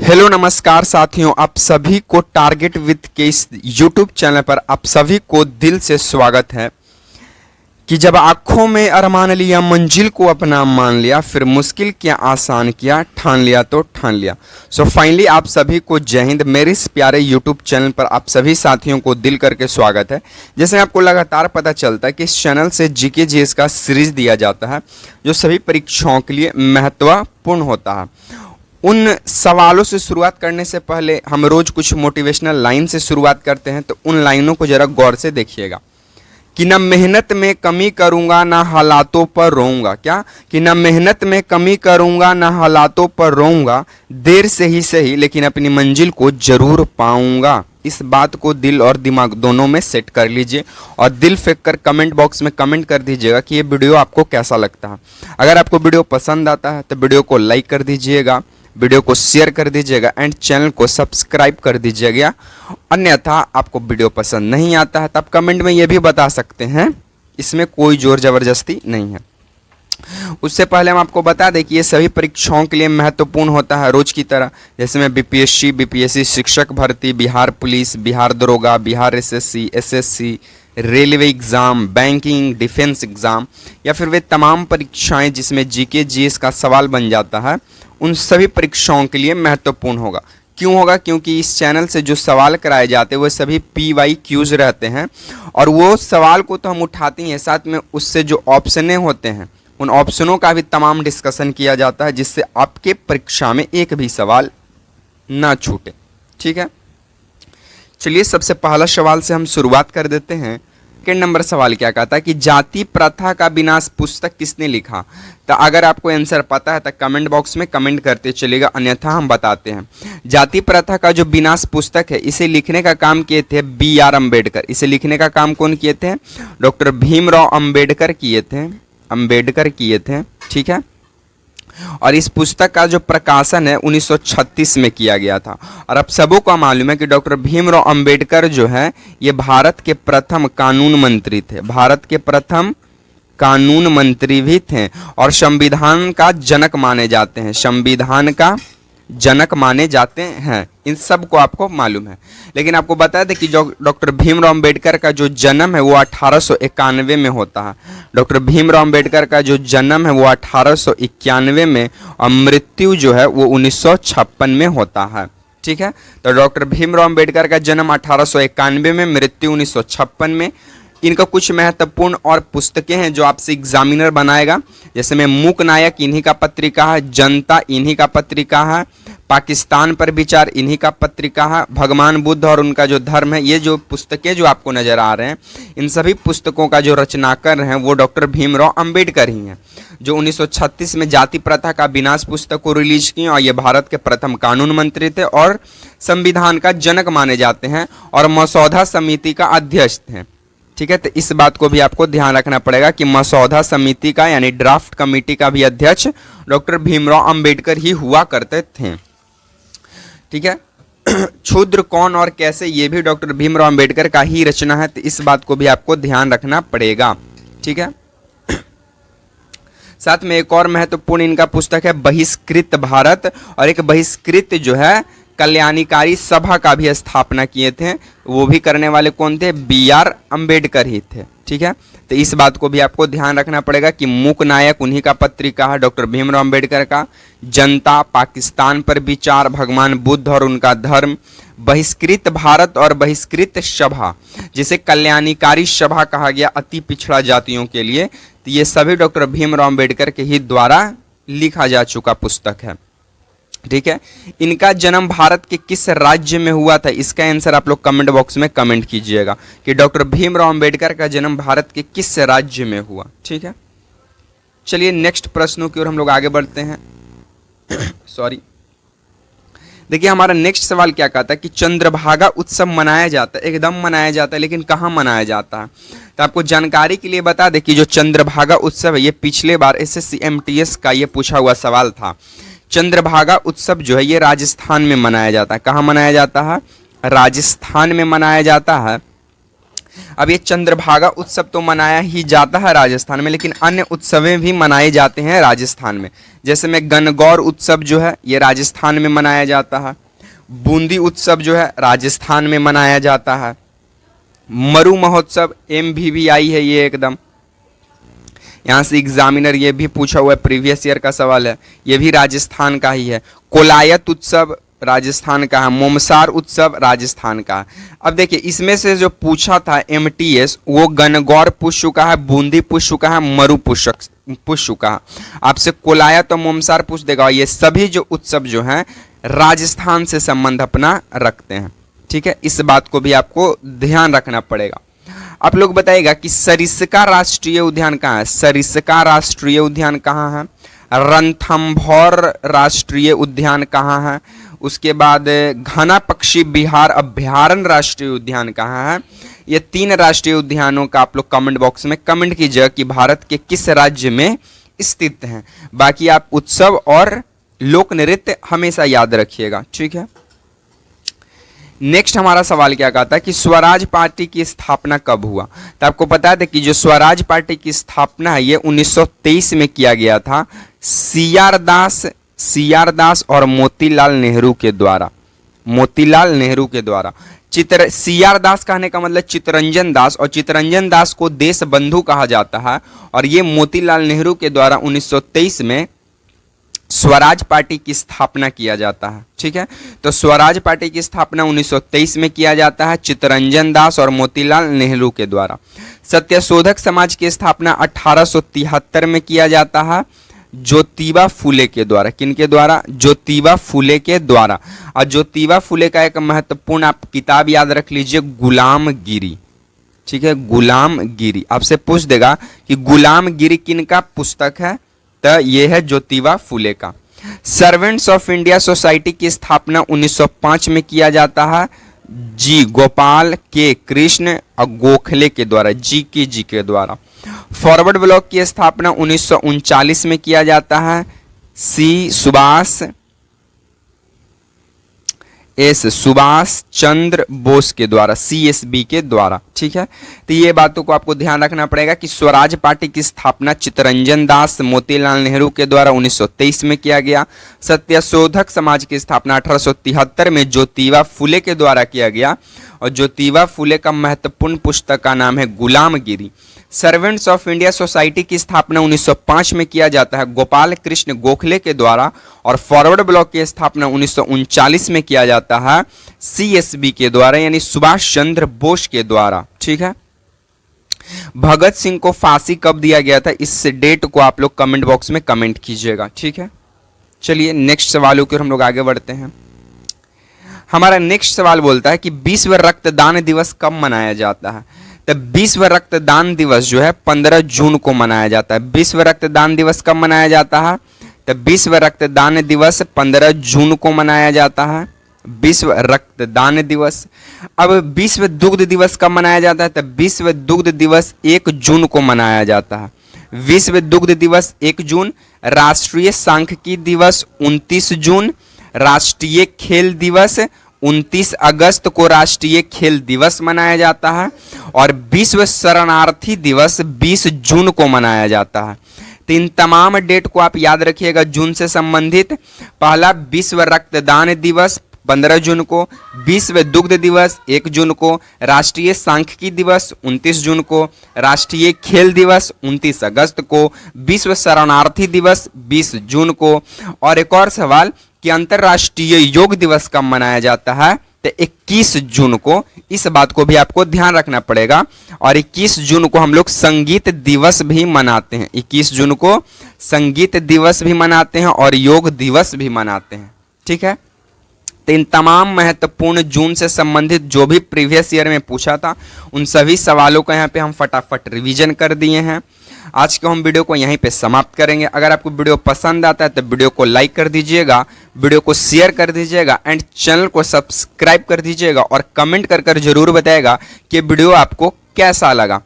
Hello नमस्कार साथियों, आप सभी को टारगेट विद के इस यूट्यूब चैनल पर आप सभी को दिल से स्वागत है कि जब आंखों में अरमान लिया, मंजिल को अपना मान लिया, फिर मुश्किल क्या आसान किया, ठान लिया तो ठान लिया। सो फाइनली आप सभी को जय हिंद। मेरे इस प्यारे यूट्यूब चैनल पर आप सभी साथियों को दिल करके स्वागत है। जैसे आपको लगातार पता चलता है कि इस चैनल से जीके जीएस का सीरीज दिया जाता है जो सभी परीक्षाओं के लिए महत्वपूर्ण होता है। उन सवालों से शुरुआत करने से पहले हम रोज कुछ मोटिवेशनल लाइन से शुरुआत करते हैं, तो उन लाइनों को जरा गौर से देखिएगा कि न मेहनत में कमी करूंगा ना हालातों पर रोऊंगा। क्या कि न मेहनत में कमी करूंगा ना हालातों पर रोऊंगा, देर से ही सही लेकिन अपनी मंजिल को जरूर पाऊंगा। इस बात को दिल और दिमाग दोनों में सेट कर लीजिए और दिल फेंक कर कमेंट बॉक्स में कमेंट कर दीजिएगा कि ये वीडियो आपको कैसा लगता है। अगर आपको वीडियो पसंद आता है तो वीडियो को लाइक कर दीजिएगा, वीडियो को शेयर कर दीजिएगा एंड चैनल को सब्सक्राइब कर दीजिएगा। अन्यथा आपको वीडियो पसंद नहीं आता है तब कमेंट में ये भी बता सकते हैं, इसमें कोई जोर जबरदस्ती नहीं है। उससे पहले हम आपको बता दें कि ये सभी परीक्षाओं के लिए महत्वपूर्ण होता है रोज की तरह। जैसे में बीपीएससी शिक्षक भर्ती, बिहार पुलिस, बिहार दरोगा, Bihar SSC, railway exam, banking, defence exam या फिर वे तमाम परीक्षाएं जिसमें जीके जीएस का सवाल बन जाता है, उन सभी परीक्षाओं के लिए महत्वपूर्ण होगा। क्यों होगा? क्योंकि इस चैनल से जो सवाल कराए जाते हैं वो सभी PYQs रहते हैं और वो सवाल को तो हम उठाते हैं, साथ में उससे जो ऑप्शनें होते हैं उन ऑप्शनों का भी तमाम डिस्कशन किया जाता है, जिससे आपके परीक्षा में एक भी सवाल ना छूटे। ठीक है, चलिए सबसे पहला सवाल से हम शुरुआत कर देते हैं। सेकंड नंबर सवाल क्या कहता है कि जाति प्रथा का विनाश पुस्तक किसने लिखा? तो अगर आपको आंसर पता है तो कमेंट बॉक्स में कमेंट करते चलेगा, अन्यथा हम बताते हैं। जाति प्रथा का जो विनाश पुस्तक है, इसे लिखने का काम किए थे BR अम्बेडकर। इसे लिखने का काम कौन किए थे? डॉक्टर भीमराव अम्बेडकर किए थे। ठीक है, और इस पुस्तक का जो प्रकाशन है 1936 में किया गया था। और अब सबों को मालूम है कि डॉक्टर भीमराव अंबेडकर जो है ये भारत के प्रथम कानून मंत्री थे, भारत के प्रथम कानून मंत्री भी थे और संविधान का जनक माने जाते हैं, संविधान का जनक माने जाते हैं। इन सब को आपको मालूम है। लेकिन आपको बता दें कि जो डॉक्टर भीमराव अंबेडकर का जो जन्म है वो 1891 में होता है। डॉक्टर भीमराव अंबेडकर का जो जन्म है वो 1891 में और मृत्यु जो है वो 1956 में होता है। ठीक है, तो डॉक्टर भीमराव अंबेडकर का जन्म 1891 में, मृत्यु 1956 में। इनका कुछ महत्वपूर्ण और पुस्तकें हैं जो आपसे एग्जामिनर बनाएगा। जैसे में मूक नायक इन्हीं का पत्रिका है, जनता इन्हीं का पत्रिका है, पाकिस्तान पर विचार इन्हीं का पत्रिका है, भगवान बुद्ध और उनका जो धर्म है, ये जो पुस्तकें जो आपको नजर आ रहे हैं, इन सभी पुस्तकों का जो रचनाकार हैं वो डॉक्टर भीमराव अंबेडकर ही हैं, जो 1936 में जाति प्रथा का विनाश पुस्तक को रिलीज की। और ये भारत के प्रथम कानून मंत्री थे और संविधान का जनक माने जाते हैं और मसौदा समिति का अध्यक्ष थे। ठीक है, तो इस बात को भी आपको ध्यान रखना पड़ेगा कि मसौदा समिति का यानी ड्राफ्ट कमेटी का भी अध्यक्ष डॉक्टर भीमराव अंबेडकर ही हुआ करते थे। ठीक है, क्षुद्र कौन और कैसे, ये भी डॉक्टर भीमराव अंबेडकर का ही रचना है, तो इस बात को भी आपको ध्यान रखना पड़ेगा। ठीक है, साथ में एक और महत्वपूर्ण इनका पुस्तक है बहिष्कृत भारत, और एक बहिष्कृत जो है कल्याणकारी सभा का भी स्थापना किए थे। वो भी करने वाले कौन थे? BR अम्बेडकर ही थे। ठीक है, तो इस बात को भी आपको ध्यान रखना पड़ेगा कि मूक नायक उन्हीं का पत्रिका है डॉक्टर भीमराव अम्बेडकर का, जनता, पाकिस्तान पर विचार, भगवान बुद्ध और उनका धर्म, बहिष्कृत भारत और बहिष्कृत सभा जिसे कल्याणकारी सभा कहा गया अति पिछड़ा जातियों के लिए, तो ये सभी डॉक्टर भीमराव अम्बेडकर के ही द्वारा लिखा जा चुका पुस्तक है। ठीक है, इनका जन्म भारत के किस राज्य में हुआ था? इसका आंसर आप लोग कमेंट बॉक्स में कमेंट कीजिएगा कि डॉक्टर भीमराव अंबेडकर का जन्म भारत के किस राज्य में हुआ। ठीक है, चलिए नेक्स्ट प्रश्नों की ओर हम लोग आगे बढ़ते हैं। सॉरी, देखिए हमारा नेक्स्ट सवाल क्या कहता है कि चंद्रभागा उत्सव मनाया जाता है, एकदम मनाया जाता है, लेकिन कहाँ मनाया जाता है? तो आपको जानकारी के लिए बता दें कि जो चंद्रभागा उत्सव है ये पिछले बार SSC MTS का ये पूछा हुआ सवाल था। चंद्रभागा उत्सव जो है ये राजस्थान में मनाया जाता है। कहाँ मनाया जाता है? राजस्थान में मनाया जाता है। अब ये चंद्रभागा उत्सव तो मनाया ही जाता है राजस्थान में, लेकिन अन्य उत्सवें भी मनाए जाते हैं राजस्थान में। जैसे में गणगौर उत्सव जो है ये राजस्थान में मनाया जाता है, बूंदी उत्सव जो है राजस्थान में मनाया जाता है, मरु महोत्सव MVVI है ये एकदम, यहाँ से एग्जामिनर ये भी पूछा हुआ है, प्रीवियस ईयर का सवाल है, ये भी राजस्थान का ही है। कोलायत उत्सव राजस्थान का है, मोमसार उत्सव राजस्थान का है। अब देखिए इसमें से जो पूछा था MTS वो गणगौर पूछ चुका है, बूंदी पूछ चुका है, मरु पूछ चुका है। आपसे कोलायत और मोमसार पूछ देगा। ये सभी जो उत्सव जो हैं राजस्थान से संबंध अपना रखते हैं, ठीक है, इस बात को भी आपको ध्यान रखना पड़ेगा। आप लोग बताइएगा कि सरिस्का राष्ट्रीय उद्यान कहाँ है? सरिस्का राष्ट्रीय उद्यान कहाँ है? रणथंभौर राष्ट्रीय उद्यान कहाँ है? उसके बाद घना पक्षी बिहार अभयारण्य राष्ट्रीय उद्यान कहाँ है? ये 3 राष्ट्रीय उद्यानों का आप लोग कमेंट बॉक्स में कमेंट कीजिएगा कि भारत के किस राज्य में स्थित हैं। बाकी आप उत्सव और लोक नृत्य हमेशा याद रखिएगा, ठीक है। नेक्स्ट हमारा सवाल क्या कहता है कि स्वराज पार्टी की स्थापना कब हुआ? तो आपको पता है कि जो स्वराज पार्टी की स्थापना है ये 1923 में किया गया था, सीआर दास और मोतीलाल नेहरू के द्वारा। मोतीलाल नेहरू के द्वारा। सीआर दास कहने का मतलब चित्तरंजन दास, और चित्तरंजन दास को देश बंधु कहा जाता है, और ये मोतीलाल नेहरू के द्वारा 1923 में स्वराज पार्टी की स्थापना किया जाता है, ठीक है। तो स्वराज पार्टी की स्थापना 1923 में किया जाता है चित्तरंजन दास और मोतीलाल नेहरू के द्वारा। सत्यशोधक समाज की स्थापना 1873 में किया जाता है ज्योतिबा फुले के द्वारा। किनके द्वारा? ज्योतिबा फुले के द्वारा। और ज्योतिबा फुले का एक महत्वपूर्ण आप किताब याद रख लीजिए, गुलामगिरी, ठीक है, गुलामगिरी। आपसे पूछ देगा कि गुलामगिरी किनका पुस्तक है, तो ये है ज्योतिबा फुले का। सर्वेंट्स ऑफ इंडिया सोसाइटी की स्थापना 1905 में किया जाता है जी गोपाल के कृष्ण और गोखले के द्वारा, जी के द्वारा। फॉरवर्ड ब्लॉक की स्थापना 1939 में किया जाता है सुभाष चंद्र बोस के द्वारा, CSB के द्वारा, ठीक है। तो ये बातों को आपको ध्यान रखना पड़ेगा कि स्वराज पार्टी की स्थापना चित्तरंजन दास मोतीलाल नेहरू के द्वारा 1923 में किया गया। सत्यशोधक समाज की स्थापना 1873 में ज्योतिबा फुले के द्वारा किया गया, और ज्योतिबा फुले का महत्वपूर्ण पुस्तक का नाम है गुलामगिरी। सर्वेंट्स ऑफ इंडिया सोसाइटी की स्थापना 1905 में किया जाता है गोपाल कृष्ण गोखले के द्वारा, और फॉरवर्ड ब्लॉक की स्थापना 1939 में किया जाता है CSB के द्वारा, यानी सुभाष चंद्र बोस के द्वारा, ठीक है। भगत सिंह को फांसी कब दिया गया था, इस डेट को आप लोग कमेंट बॉक्स में कमेंट कीजिएगा, ठीक है। चलिए नेक्स्ट सवालों की ओर हम लोग आगे बढ़ते हैं। हमारा नेक्स्ट सवाल बोलता है कि विश्व रक्तदान दिवस कब मनाया जाता है? तो विश्व रक्तदान दिवस जो है 15 जून को मनाया जाता है। विश्व रक्तदान दिवस कब मनाया जाता है? तो विश्व रक्तदान दिवस 15 जून को मनाया जाता है, विश्व रक्तदान दिवस। अब विश्व दुग्ध दिवस कब मनाया जाता है? तो विश्व दुग्ध दिवस 1 जून को मनाया जाता है। विश्व दुग्ध दिवस 1 जून। राष्ट्रीय सांख्यिकी दिवस 29 जून। राष्ट्रीय खेल दिवस 29 अगस्त को राष्ट्रीय खेल दिवस मनाया जाता है, और विश्व शरणार्थी दिवस 20 जून को मनाया जाता है। तो इन तमाम डेट को आप याद रखिएगा जून से संबंधित। पहला विश्व रक्तदान दिवस 15 जून को, विश्व दुग्ध दिवस 1 जून को, राष्ट्रीय सांख्यिकी दिवस 29 जून को, राष्ट्रीय खेल दिवस 29 अगस्त को, विश्व शरणार्थी दिवस 20 जून को। और एक और सवाल कि अंतर्राष्ट्रीय योग दिवस कब मनाया जाता है? तो 21 जून को। इस बात को भी आपको ध्यान रखना पड़ेगा। और 21 जून को हम लोग संगीत दिवस भी मनाते हैं। 21 जून को संगीत दिवस भी मनाते हैं और योग दिवस भी मनाते हैं, ठीक है। तो इन तमाम महत्वपूर्ण जून से संबंधित जो भी प्रीवियस ईयर में पूछा था उन सभी सवालों का यहाँ पे हम फटाफट रिवीजन कर दिए हैं। आज के हम वीडियो को यहीं पे समाप्त करेंगे। अगर आपको वीडियो पसंद आता है तो वीडियो को लाइक कर दीजिएगा, वीडियो को शेयर कर दीजिएगा एंड चैनल को सब्सक्राइब कर दीजिएगा, और कमेंट कर जरूर बताइएगा कि वीडियो आपको कैसा लगा।